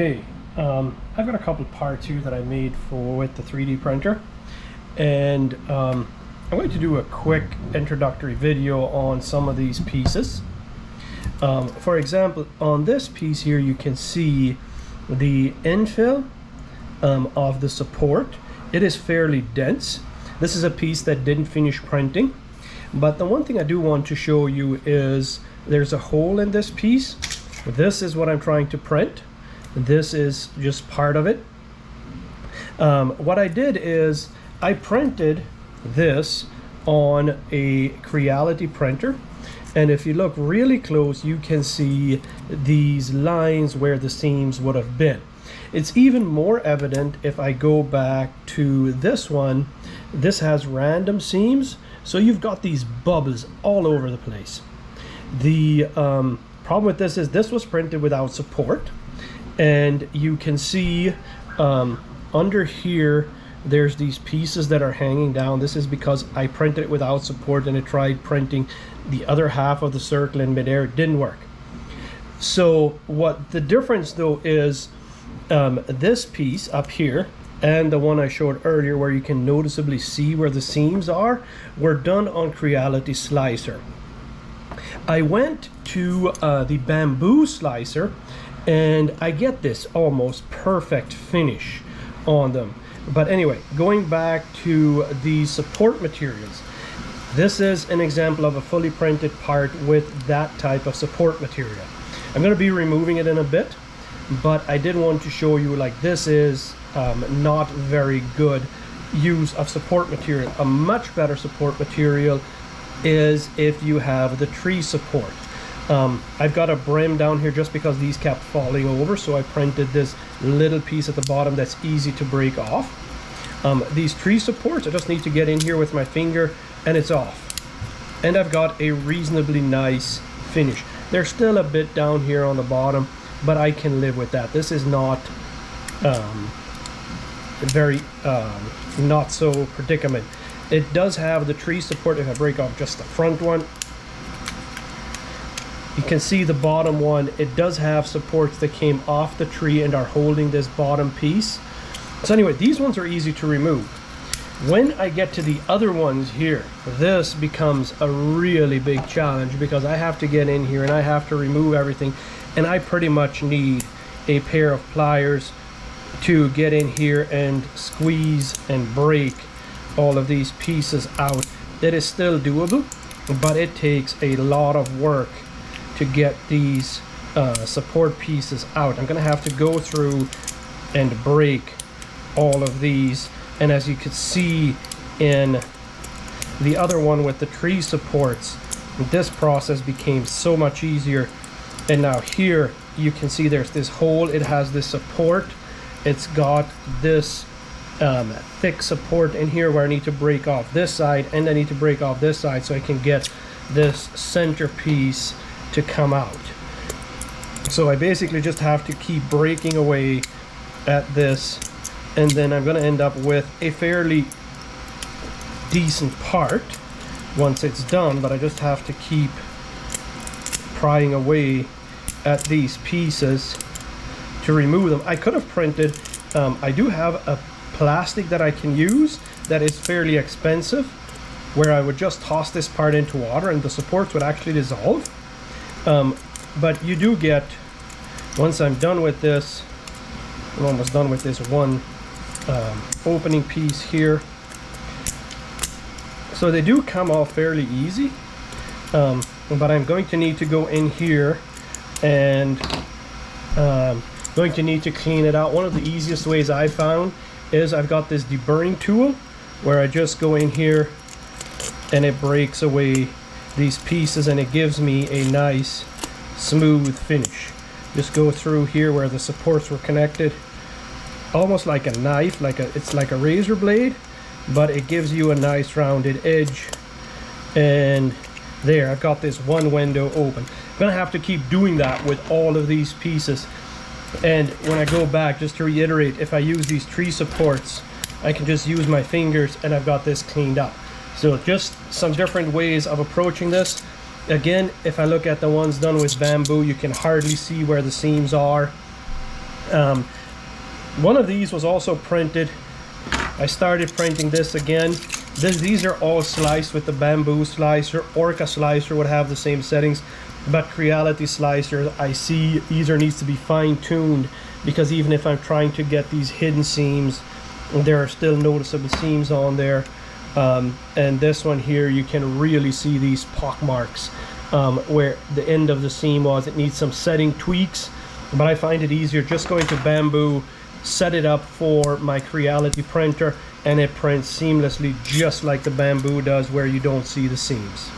Okay, I've got a couple parts here that I made with the 3D printer, and I'm going to do a quick introductory video on some of these pieces. For example, on this piece here you can see the infill of the support. It is fairly dense. This is a piece that didn't finish printing, but the one thing I do want to show you is there's a hole in this piece. This is what I'm trying to print. This is just part of it. What I did is I printed this on a Creality printer, and if you look really close you can see these lines where the seams would have been. It's even more evident if I go back to this one. This has random seams, so you've got these bubbles all over the place. The problem with this is this was printed without support, and you can see under here there's these pieces that are hanging down. This is because I printed it without support and I tried printing the other half of the circle in midair. It didn't work. So what the difference though is this piece up here and the one I showed earlier where you can noticeably see where the seams are were done on Creality Slicer. I went to the Bambu slicer and I get this almost perfect finish on them. But anyway, going back to the support materials, this is an example of a fully printed part with that type of support material. I'm going to be removing it in a bit, but I did want to show you, like, this is not very good use of support material. A much better support material is if you have the tree support. I've got a brim down here just because these kept falling over, so I printed this little piece at the bottom that's easy to break off. These tree supports, I just need to get in here with my finger and it's off. And I've got a reasonably nice finish. There's still a bit down here on the bottom, but I can live with that. This is not not so predicament. It does have the tree support. If I break off just the front one, you can see the bottom one. It does have supports that came off the tree and are holding this bottom piece. So anyway, these ones are easy to remove. When I get to the other ones here, this becomes a really big challenge because I have to get in here and I have to remove everything, and I pretty much need a pair of pliers to get in here and squeeze and break all of these pieces out. It is still doable, but it takes a lot of work to get these support pieces out. I'm gonna have to go through and break all of these, and as you can see in the other one with the tree supports, this process became so much easier. And now here you can see there's this hole. It has this support. It's got this thick support in here where I need to break off this side, and I need to break off this side so I can get this center piece to come out. So I basically just have to keep breaking away at this, and then I'm going to end up with a fairly decent part once it's done, but I just have to keep prying away at these pieces to remove them. I could have printed, I do have a plastic that I can use that is fairly expensive, where I would just toss this part into water and the supports would actually dissolve. But you do get, once I'm done with this, I'm almost done with this one opening piece here. So they do come off fairly easy, but I'm going to need to go in here and going to need to clean it out. One of the easiest ways I found is I've got this deburring tool where I just go in here and it breaks away these pieces and it gives me a nice smooth finish. Just go through here where the supports were connected, almost like a knife, it's like a razor blade, but it gives you a nice rounded edge. And there, I've got this one window open. I'm gonna have to keep doing that with all of these pieces. And when I go back, just to reiterate, if I use these tree supports, I can just use my fingers and I've got this cleaned up. So just some different ways of approaching this. Again, if I look at the ones done with Bambu, you can hardly see where the seams are. One of these was also printed. I started printing this again. These are all sliced with the Bambu slicer. Orca slicer would have the same settings, but Creality Slicer, I see either needs to be fine-tuned, because even if I'm trying to get these hidden seams, there are still noticeable seams on there. And this one here, you can really see these pock marks where the end of the seam was. It needs some setting tweaks, but I find it easier just going to Bambu, set it up for my Creality printer, and it prints seamlessly just like the Bambu does, where you don't see the seams.